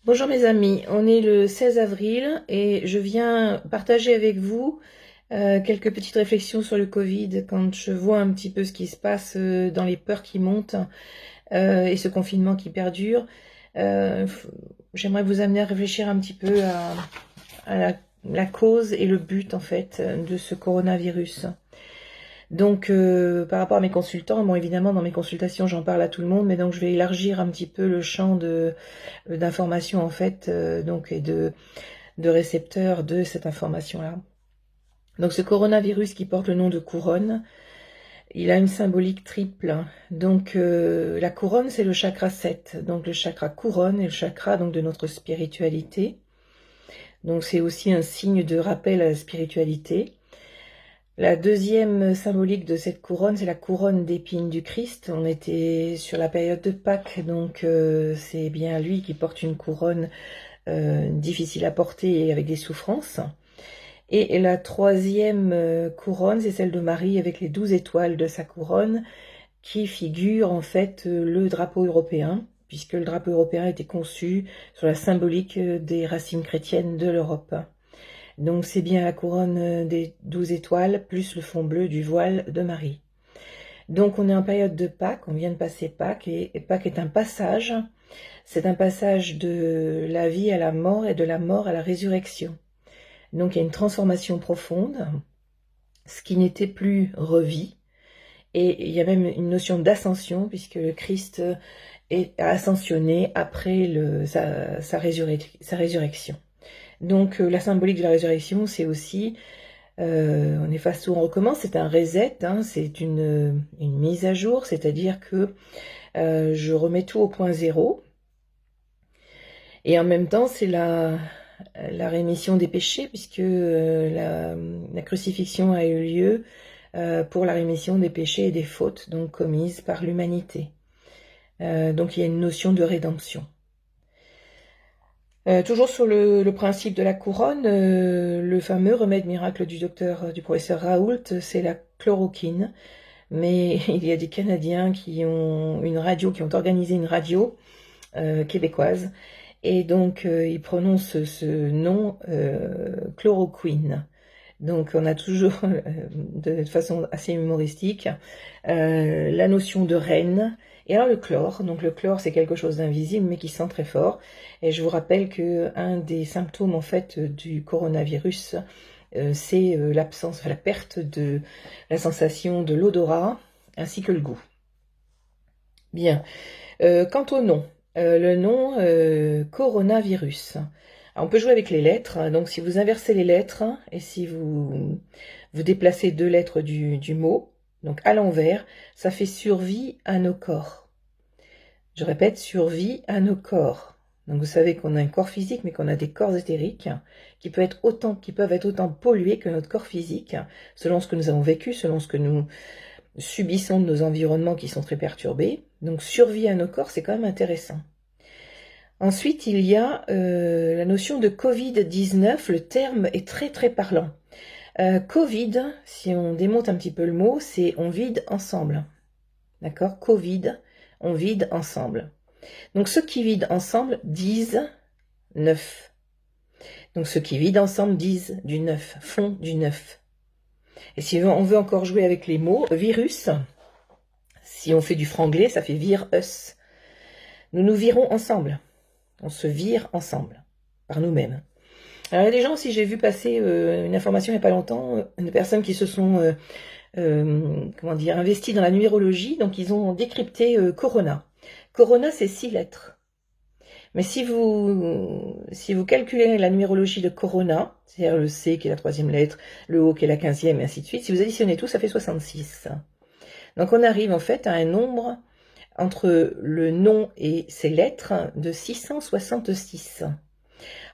Bonjour mes amis, on est le 16 avril et je viens partager avec vous quelques petites réflexions sur le Covid quand je vois un petit peu ce qui se passe dans les peurs qui montent et ce confinement qui perdure. J'aimerais vous amener à réfléchir un petit peu à la cause et le but en fait de ce coronavirus. Donc, par rapport à mes consultants, bon, évidemment, dans mes consultations, j'en parle à tout le monde, mais donc je vais élargir un petit peu le champ d'information en fait, donc et de récepteurs de cette information-là. Donc, ce coronavirus qui porte le nom de couronne, il a une symbolique triple. Donc, la couronne, c'est le chakra 7. Donc, le chakra couronne est le chakra donc de notre spiritualité. Donc, c'est aussi un signe de rappel à la spiritualité. La deuxième symbolique de cette couronne, c'est la couronne d'épines du Christ. On était sur la période de Pâques, donc c'est bien lui qui porte une couronne difficile à porter et avec des souffrances. Et la troisième couronne, c'est celle de Marie avec les 12 étoiles de sa couronne, qui figure en fait le drapeau européen, puisque le drapeau européen a été conçu sur la symbolique des racines chrétiennes de l'Europe. Donc c'est bien la couronne des 12 étoiles, plus le fond bleu du voile de Marie. Donc on est en période de Pâques, on vient de passer Pâques, et Pâques est un passage. C'est un passage de la vie à la mort et de la mort à la résurrection. Donc il y a une transformation profonde, ce qui n'était plus revit. Et il y a même une notion d'ascension, puisque le Christ est ascensionné après sa résurrection. Donc la symbolique de la résurrection, c'est aussi, on est face où on recommence, c'est un reset, hein, c'est une mise à jour, c'est-à-dire que je remets tout au point zéro. Et en même temps, c'est la rémission des péchés, puisque la crucifixion a eu lieu pour la rémission des péchés et des fautes donc commises par l'humanité. Donc il y a une notion de rédemption. Toujours sur le principe de la couronne, le fameux remède miracle du professeur Raoult, c'est la chloroquine. Mais il y a des Canadiens qui ont organisé une radio québécoise, et donc ils prononcent ce nom chloroquine. Donc on a toujours, de façon assez humoristique, la notion de reine. Et alors le chlore, donc le chlore c'est quelque chose d'invisible mais qui sent très fort. Et je vous rappelle que un des symptômes en fait du coronavirus, c'est l'absence, la perte de la sensation de l'odorat ainsi que le goût. Bien. Quant au nom, le nom coronavirus. Alors, on peut jouer avec les lettres, hein. Donc si vous inversez les lettres et si vous déplacez deux lettres du mot, donc à l'envers, ça fait survie à nos corps. Je répète, survie à nos corps. Donc vous savez qu'on a un corps physique, mais qu'on a des corps éthériques qui peuvent être autant pollués que notre corps physique, selon ce que nous avons vécu, selon ce que nous subissons de nos environnements qui sont très perturbés. Donc survie à nos corps, c'est quand même intéressant. Ensuite, il y a la notion de Covid-19. Le terme est très très parlant. Covid, si on démonte un petit peu le mot, c'est on vide ensemble. D'accord? Covid, on vide ensemble. Donc ceux qui vident ensemble disent neuf. Donc ceux qui vident ensemble disent du neuf, font du neuf. Et si on veut encore jouer avec les mots, virus, si on fait du franglais, ça fait vire-us. Nous nous virons ensemble. On se vire ensemble, par nous-mêmes. Alors il y a des gens aussi, j'ai vu passer une information il n'y a pas longtemps, de personnes qui se sont investies dans la numérologie, donc ils ont décrypté Corona. Corona, c'est 6 lettres. Mais si vous calculez la numérologie de Corona, c'est-à-dire le C qui est la 3e lettre, le O qui est la 15e, et ainsi de suite, si vous additionnez tout, ça fait 66. Donc on arrive en fait à un nombre entre le nom et ses lettres de 666.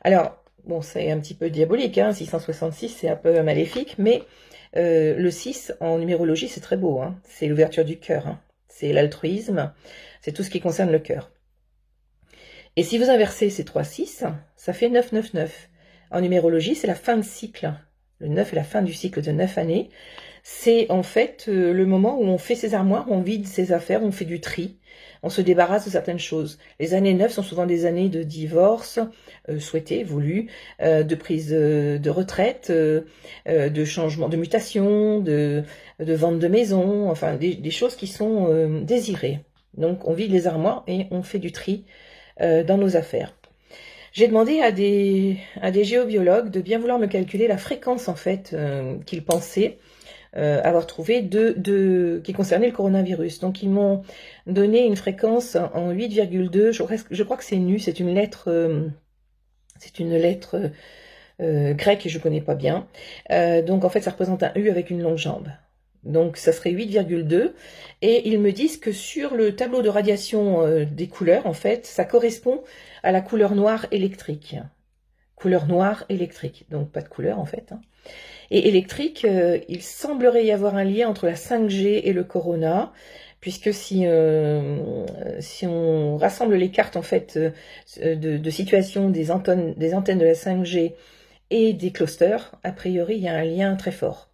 Alors, bon, c'est un petit peu diabolique, hein, 666, c'est un peu maléfique, mais le 6 en numérologie, c'est très beau, hein, c'est l'ouverture du cœur, hein, c'est l'altruisme, c'est tout ce qui concerne le cœur. Et si vous inversez ces 3 6, ça fait 999. En numérologie, c'est la fin de cycle. Le 9 est la fin du cycle de 9 années. C'est en fait le moment où on fait ses armoires, on vide ses affaires, on fait du tri, on se débarrasse de certaines choses. Les années 9 sont souvent des années de divorce, souhaité, voulu, de prise de retraite, de changement, de mutation, de vente de maison, enfin des choses qui sont désirées. Donc on vide les armoires et on fait du tri dans nos affaires. J'ai demandé à des géobiologues de bien vouloir me calculer la fréquence en fait qu'ils pensaient avoir trouvé qui concernait le coronavirus. Donc ils m'ont donné une fréquence en 8,2. Je crois que c'est nu, c'est une lettre grecque et je connais pas bien. Donc en fait ça représente un U avec une longue jambe. Donc ça serait 8,2 et ils me disent que sur le tableau de radiation des couleurs, en fait, ça correspond à la couleur noire électrique. Couleur noire électrique, donc pas de couleur en fait. Et électrique, il semblerait y avoir un lien entre la 5G et le corona, puisque si on rassemble les cartes en fait de situation des antennes de la 5G et des clusters, a priori il y a un lien très fort.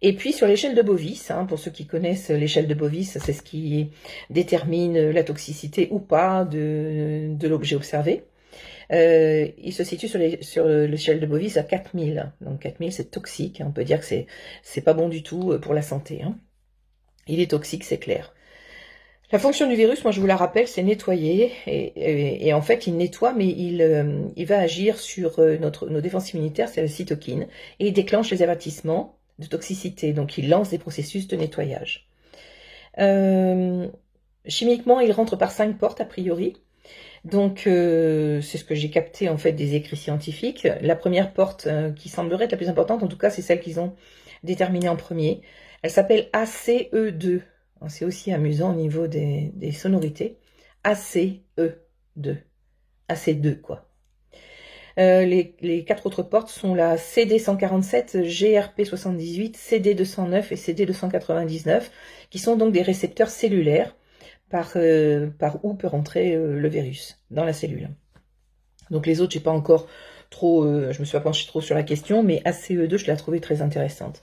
Et puis sur l'échelle de Bovis, pour ceux qui connaissent l'échelle de Bovis, c'est ce qui détermine la toxicité ou pas de l'objet observé. Il se situe sur l'échelle de Bovis à 4000. Donc 4000 c'est toxique, on peut dire que c'est pas bon du tout pour la santé. Il est toxique, c'est clair. La fonction du virus, moi je vous la rappelle, c'est nettoyer, et en fait il nettoie, mais il va agir sur nos défenses immunitaires, c'est la cytokine, et il déclenche les avertissements de toxicité, donc il lance des processus de nettoyage. Chimiquement, il rentre par 5 portes a priori, donc c'est ce que j'ai capté en fait des écrits scientifiques. La première porte qui semblerait être la plus importante, en tout cas c'est celle qu'ils ont déterminée en premier, elle s'appelle ACE2. C'est aussi amusant au niveau des sonorités. ACE2. AC2 quoi. Les 4 autres portes sont la CD147, GRP78, CD209 et CD299, qui sont donc des récepteurs cellulaires par où peut rentrer le virus dans la cellule. Donc les autres, j'ai pas encore trop, je me suis pas penchée trop sur la question, mais ACE2, je l'ai trouvé très intéressante.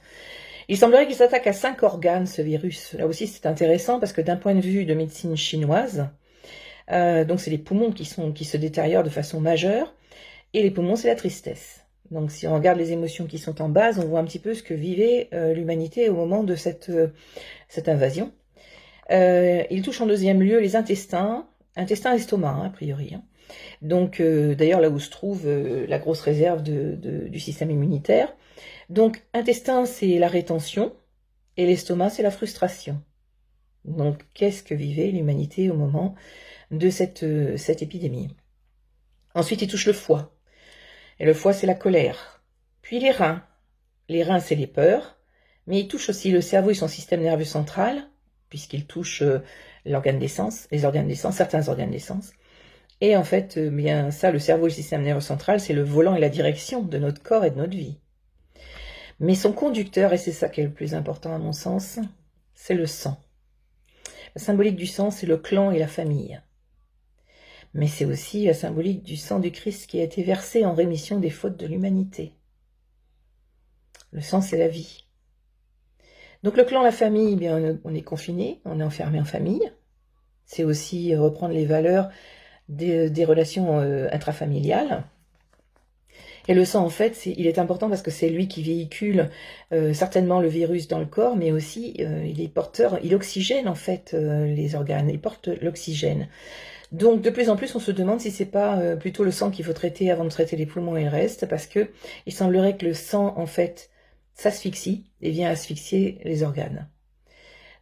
Il semblerait qu'il s'attaque à 5 organes, ce virus. Là aussi, c'est intéressant parce que d'un point de vue de médecine chinoise, donc c'est les poumons qui se détériorent de façon majeure. Et les poumons, c'est la tristesse. Donc si on regarde les émotions qui sont en base, on voit un petit peu ce que vivait l'humanité au moment de cette invasion. Il touche en deuxième lieu les intestins, estomac, a priori. Donc d'ailleurs là où se trouve la grosse réserve du système immunitaire. Donc intestin, c'est la rétention, et l'estomac, c'est la frustration. Donc qu'est-ce que vivait l'humanité au moment de cette épidémie? Ensuite, il touche le foie. Et le foie, c'est la colère. Puis les reins. Les reins, c'est les peurs. Mais il touche aussi le cerveau et son système nerveux central, puisqu'il touche les organes d'essence, certains organes d'essence. Et en fait, bien ça, le cerveau et le système nerveux central, c'est le volant et la direction de notre corps et de notre vie. Mais son conducteur, et c'est ça qui est le plus important à mon sens, c'est le sang. La symbolique du sang, c'est le clan et la famille. Mais c'est aussi la symbolique du sang du Christ qui a été versé en rémission des fautes de l'humanité. Le sang, c'est la vie. Donc le clan, la famille, bien, on est confiné, on est enfermé en famille. C'est aussi reprendre les valeurs des relations intrafamiliales. Et le sang, en fait, il est important parce que c'est lui qui véhicule certainement le virus dans le corps, mais aussi il est porteur, il oxygène en fait les organes, il porte l'oxygène. Donc de plus en plus, on se demande si c'est pas plutôt le sang qu'il faut traiter avant de traiter les poumons et le reste, parce que il semblerait que le sang, en fait, s'asphyxie et vient asphyxier les organes.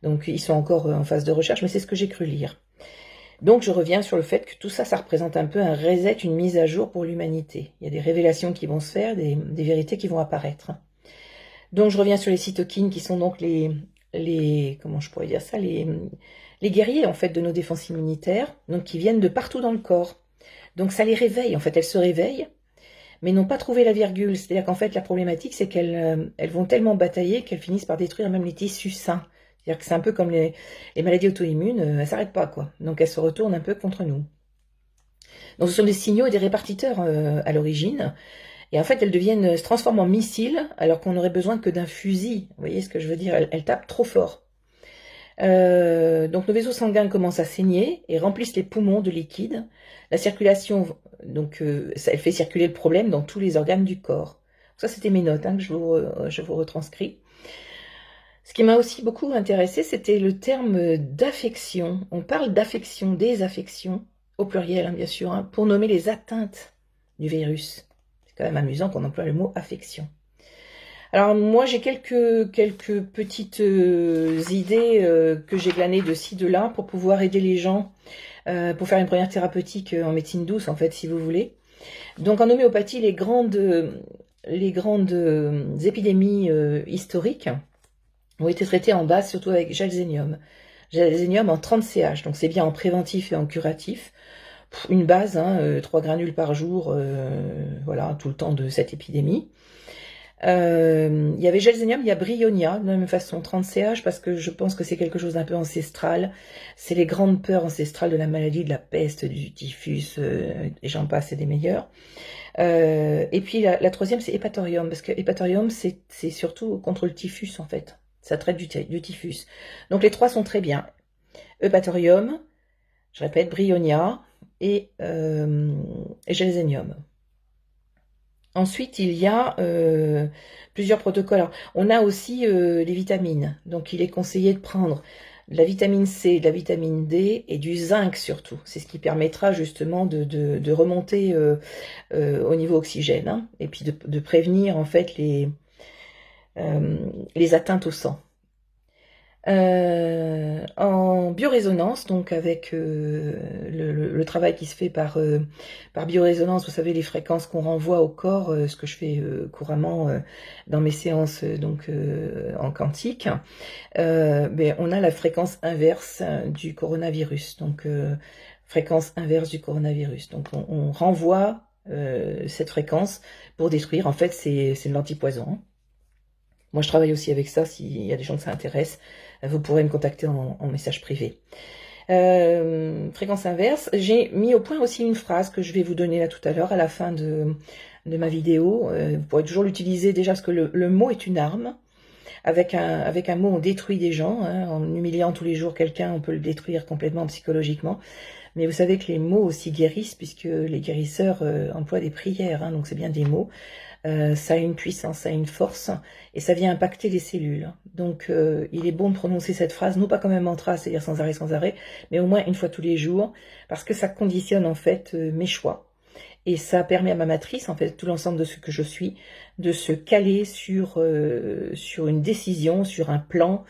Donc ils sont encore en phase de recherche, mais c'est ce que j'ai cru lire. Donc je reviens sur le fait que tout ça, ça représente un peu un reset, une mise à jour pour l'humanité. Il y a des révélations qui vont se faire, des vérités qui vont apparaître. Donc je reviens sur les cytokines qui sont donc comment je pourrais dire ça, les guerriers en fait de nos défenses immunitaires, donc qui viennent de partout dans le corps. Donc ça les réveille, en fait elles se réveillent, mais n'ont pas trouvé la virgule. C'est-à-dire qu'en fait la problématique c'est qu'elles vont tellement batailler qu'elles finissent par détruire même les tissus sains. C'est-à-dire que c'est un peu comme les maladies auto-immunes, elles ne s'arrêtent pas quoi. Donc elles se retournent un peu contre nous. Donc ce sont des signaux et des répartiteurs à l'origine. Et en fait elles se transforment en missiles alors qu'on n'aurait besoin que d'un fusil. Vous voyez ce que je veux dire, elles tapent trop fort. Donc nos vaisseaux sanguins commencent à saigner et remplissent les poumons de liquide. La circulation, donc, elle fait circuler le problème dans tous les organes du corps. Ça, c'était mes notes que je vous retranscris. Ce qui m'a aussi beaucoup intéressé, c'était le terme d'affection. On parle d'affection, des affections, au pluriel bien sûr, pour nommer les atteintes du virus. C'est quand même amusant qu'on emploie le mot affection. Alors moi j'ai quelques petites idées que j'ai glanées de ci, de là, pour pouvoir aider les gens, pour faire une première thérapeutique en médecine douce en fait, si vous voulez. Donc en homéopathie, les grandes épidémies historiques ont été traitées en base surtout avec gelzénium. Gelzénium en 30 CH, donc c'est bien en préventif et en curatif. Une base, 3 granules par jour, voilà, tout le temps de cette épidémie. Il y avait gelzénium, il y a bryonia, de la même façon, 30 CH, parce que je pense que c'est quelque chose d'un peu ancestral. C'est les grandes peurs ancestrales de la maladie, de la peste, du typhus, et j'en passe, c'est des meilleurs. Et puis la troisième, c'est hépatorium, parce que hépatorium, c'est surtout contre le typhus, en fait. Ça traite du typhus. Donc les trois sont très bien. Hépatorium, je répète, bryonia et gelzénium. Ensuite, il y a plusieurs protocoles. Alors, on a aussi les vitamines. Donc, il est conseillé de prendre de la vitamine C, de la vitamine D et du zinc surtout. C'est ce qui permettra justement de remonter au niveau oxygène, et puis de prévenir en fait les atteintes au sang. En biorésonance, donc avec le travail qui se fait par biorésonance, vous savez, les fréquences qu'on renvoie au corps, ce que je fais couramment dans mes séances en quantique, on a la fréquence inverse du coronavirus, donc fréquence inverse du coronavirus. Donc on renvoie cette fréquence pour détruire, en fait c'est de l'antipoison. Moi, je travaille aussi avec ça. S'il y a des gens que ça intéresse, vous pourrez me contacter en message privé. Fréquence inverse. J'ai mis au point aussi une phrase que je vais vous donner là tout à l'heure, à la fin de ma vidéo. Vous pourrez toujours l'utiliser déjà, parce que le mot est une arme. Avec un mot, on détruit des gens. En humiliant tous les jours quelqu'un, on peut le détruire complètement psychologiquement. Mais vous savez que les mots aussi guérissent, puisque les guérisseurs emploient des prières, donc c'est bien des mots. Ça a une puissance, ça a une force, et ça vient impacter les cellules. Donc il est bon de prononcer cette phrase, non pas comme un mantra, c'est-à-dire sans arrêt, mais au moins une fois tous les jours, parce que ça conditionne en fait mes choix. Et ça permet à ma matrice, en fait, tout l'ensemble de ce que je suis, de se caler sur une décision, sur un plan,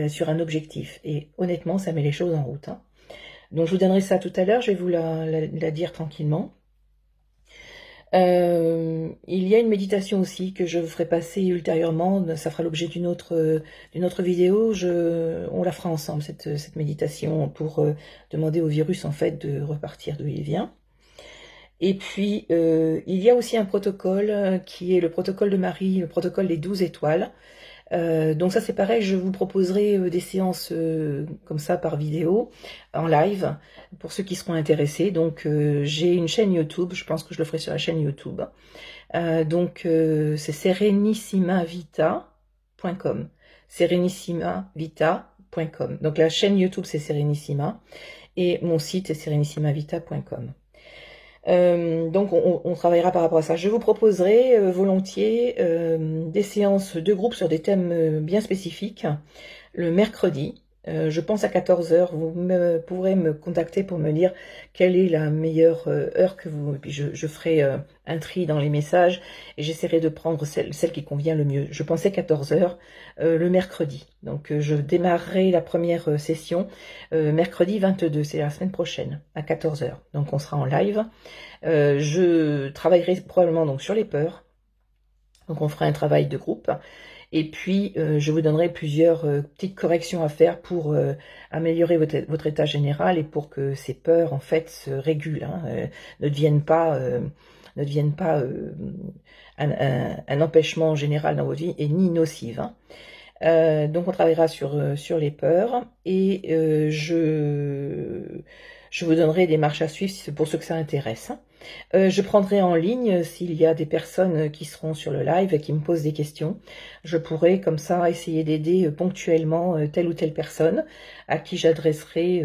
sur un objectif. Et honnêtement, ça met les choses en route. Donc je vous donnerai ça tout à l'heure, je vais vous la dire tranquillement. Il y a une méditation aussi que je ferai passer ultérieurement, ça fera l'objet d'une autre vidéo. On la fera ensemble, cette méditation, pour demander au virus en fait de repartir d'où il vient. Et puis il y a aussi un protocole qui est le protocole de Marie, le protocole des 12 étoiles. Donc ça c'est pareil, je vous proposerai des séances comme ça par vidéo, en live, pour ceux qui seront intéressés. Donc j'ai une chaîne YouTube, je pense que je le ferai sur la chaîne YouTube. Donc c'est serenissima.vita.com, serenissima.vita.com. Donc la chaîne YouTube c'est Serenissima, et mon site est serennissimavita.com. Donc on travaillera par rapport à ça. Je vous proposerai volontiers des séances de groupe sur des thèmes bien spécifiques le mercredi. Je pense à 14h, vous pourrez me contacter pour me dire quelle est la meilleure heure que vous... Et puis je ferai un tri dans les messages, et j'essaierai de prendre celle qui convient le mieux. Je pensais 14h le mercredi. Donc je démarrerai la première session mercredi 22, c'est la semaine prochaine, à 14h. Donc on sera en live. Je travaillerai probablement donc sur les peurs. Donc on fera un travail de groupe. Et puis, je vous donnerai plusieurs petites corrections à faire pour améliorer votre état général, et pour que ces peurs, en fait, se régulent, ne deviennent pas un empêchement général dans votre vie, et ni nocives. Donc, on travaillera sur les peurs, et je vous donnerai des marches à suivre pour ceux que ça intéresse. Je prendrai en ligne s'il y a des personnes qui seront sur le live et qui me posent des questions. Je pourrai comme ça essayer d'aider ponctuellement telle ou telle personne à qui j'adresserai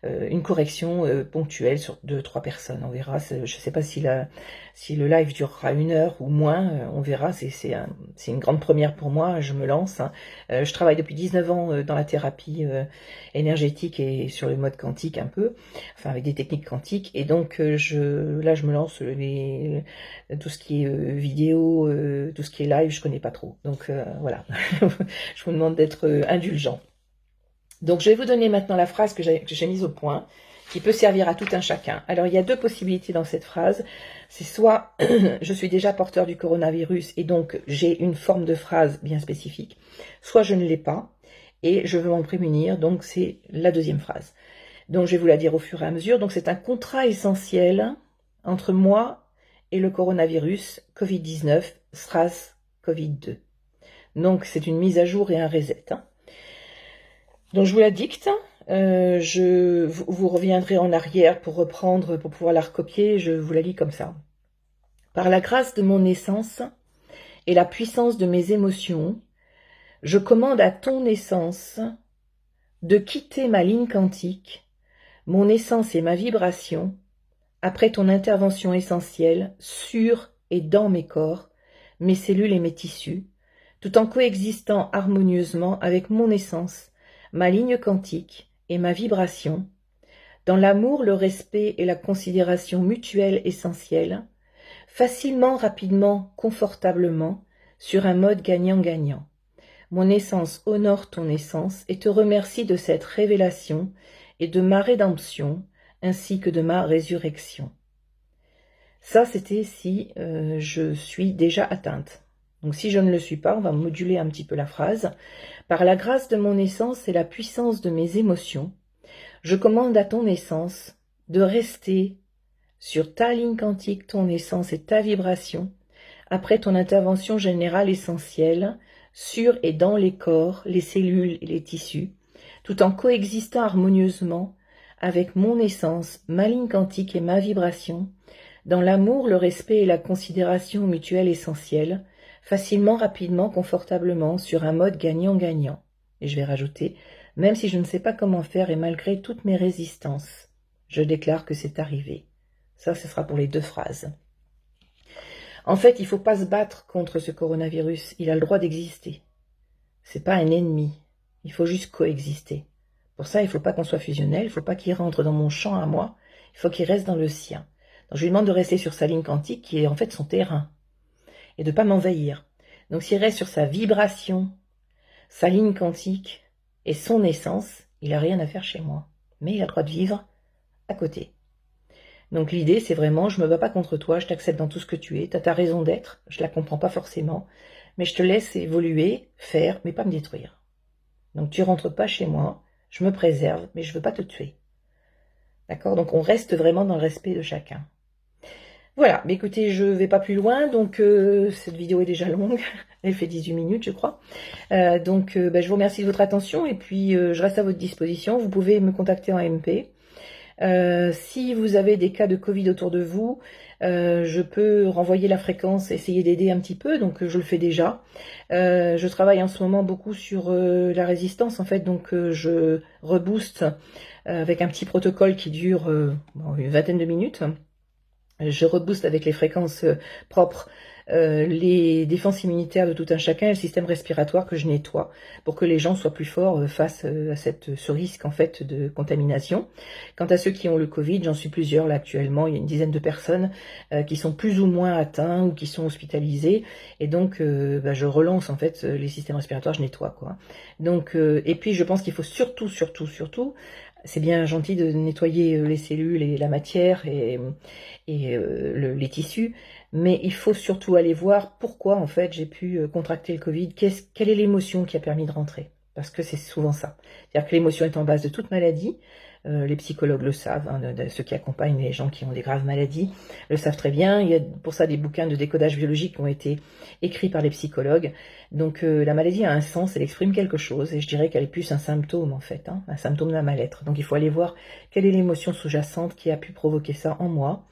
une correction ponctuelle sur 2-3 personnes. On verra, je ne sais pas si le live durera 1 heure ou moins, on verra, c'est une grande première pour moi, je me lance. Hein. Je travaille depuis 19 ans dans la thérapie énergétique et sur le mode quantique un peu, enfin avec des techniques quantiques, et donc là je me lance tout ce qui est vidéo, tout ce qui est live, je connais pas trop, donc voilà, je vous demande d'être indulgent. Donc je vais vous donner maintenant la phrase que j'ai mise au point, qui peut servir à tout un chacun. Alors il y a 2 possibilités dans cette phrase, c'est soit je suis déjà porteur du coronavirus et donc j'ai une forme de phrase bien spécifique, soit je ne l'ai pas et je veux m'en prémunir, donc c'est la 2e phrase. Donc je vais vous la dire au fur et à mesure. Donc c'est un contrat essentiel entre moi et le coronavirus Covid-19, SRAS-CoV-2. Donc c'est une mise à jour et un reset. Donc je vous la dicte. Vous reviendrez en arrière pour reprendre, pour pouvoir la recopier. Je vous la lis comme ça. Par la grâce de mon essence et la puissance de mes émotions, je commande à ton essence de quitter ma ligne quantique, mon essence et ma vibration, après ton intervention essentielle sur et dans mes corps, mes cellules et mes tissus, tout en coexistant harmonieusement avec mon essence, ma ligne quantique et ma vibration, dans l'amour, le respect et la considération mutuelle essentielle, facilement, rapidement, confortablement, sur un mode gagnant-gagnant. Mon essence honore ton essence et te remercie de cette révélation et de ma rédemption, ainsi que de ma résurrection. Ça, c'était si je suis déjà atteinte. Donc si je ne le suis pas, on va moduler un petit peu la phrase. Par la grâce de mon essence et la puissance de mes émotions, je commande à ton essence de rester sur ta ligne quantique, ton essence et ta vibration, après ton intervention générale essentielle, sur et dans les corps, les cellules et les tissus, tout en coexistant harmonieusement avec mon essence, ma ligne quantique et ma vibration, dans l'amour, le respect et la considération mutuelle essentielle, facilement, rapidement, confortablement, sur un mode gagnant-gagnant. Et je vais rajouter, même si je ne sais pas comment faire et malgré toutes mes résistances, je déclare que c'est arrivé. Ça, ce sera pour les 2 phrases. En fait, il ne faut pas se battre contre ce coronavirus. Il a le droit d'exister. C'est pas un ennemi. Il faut juste coexister. Pour ça, il ne faut pas qu'on soit fusionnel. Il ne faut pas qu'il rentre dans mon champ à moi. Il faut qu'il reste dans le sien. Donc, je lui demande de rester sur sa ligne quantique, qui est en fait son terrain, et de ne pas m'envahir. Donc, s'il reste sur sa vibration, sa ligne quantique et son essence, il n'a rien à faire chez moi. Mais il a le droit de vivre à côté. Donc l'idée, c'est vraiment, je ne me bats pas contre toi, je t'accepte dans tout ce que tu es, tu as ta raison d'être, je ne la comprends pas forcément, mais je te laisse évoluer, faire, mais pas me détruire. Donc tu rentres pas chez moi, je me préserve, mais je ne veux pas te tuer. D'accord? Donc on reste vraiment dans le respect de chacun. Voilà, mais écoutez, je ne vais pas plus loin, donc cette vidéo est déjà longue, elle fait 18 minutes je crois. Je vous remercie de votre attention, et puis je reste à votre disposition, vous pouvez me contacter en MP. Si vous avez des cas de Covid autour de vous, je peux renvoyer la fréquence, essayer d'aider un petit peu, donc je le fais déjà. Je travaille en ce moment beaucoup sur la résistance, en fait, donc je rebooste avec un petit protocole qui dure une vingtaine de minutes. Je rebooste avec les fréquences propres les défenses immunitaires de tout un chacun et le système respiratoire que je nettoie pour que les gens soient plus forts face à ce risque en fait de contamination. Quant à ceux qui ont le Covid, j'en suis plusieurs là actuellement, il y a une dizaine de personnes qui sont plus ou moins atteints ou qui sont hospitalisés, et donc je relance en fait les systèmes respiratoires, je nettoie quoi. Donc et puis je pense qu'il faut surtout, c'est bien gentil de nettoyer les cellules et la matière et les tissus, mais il faut surtout aller voir pourquoi en fait j'ai pu contracter le Covid, quelle est l'émotion qui a permis de rentrer, parce que c'est souvent ça. C'est-à-dire que l'émotion est en base de toute maladie, Les psychologues le savent, hein, ceux qui accompagnent les gens qui ont des graves maladies le savent très bien. Il y a pour ça des bouquins de décodage biologique qui ont été écrits par les psychologues. Donc la maladie a un sens, elle exprime quelque chose, et je dirais qu'elle est plus un symptôme en fait, hein, un symptôme d'un mal-être. Donc il faut aller voir quelle est l'émotion sous-jacente qui a pu provoquer ça en moi,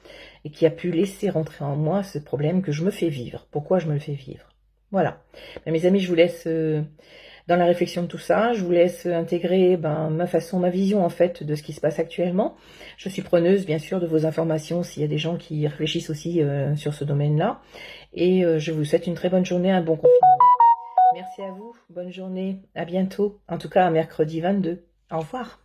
et qui a pu laisser rentrer en moi ce problème que je me fais vivre. Pourquoi je me le fais vivre? Voilà. Mes amis, je vous laisse dans la réflexion de tout ça. Je vous laisse intégrer ma façon, ma vision en fait de ce qui se passe actuellement. Je suis preneuse bien sûr de vos informations s'il y a des gens qui réfléchissent aussi sur ce domaine-là. Et je vous souhaite une très bonne journée, un bon confinement. Merci à vous, bonne journée, à bientôt. En tout cas, à mercredi 22. Au revoir.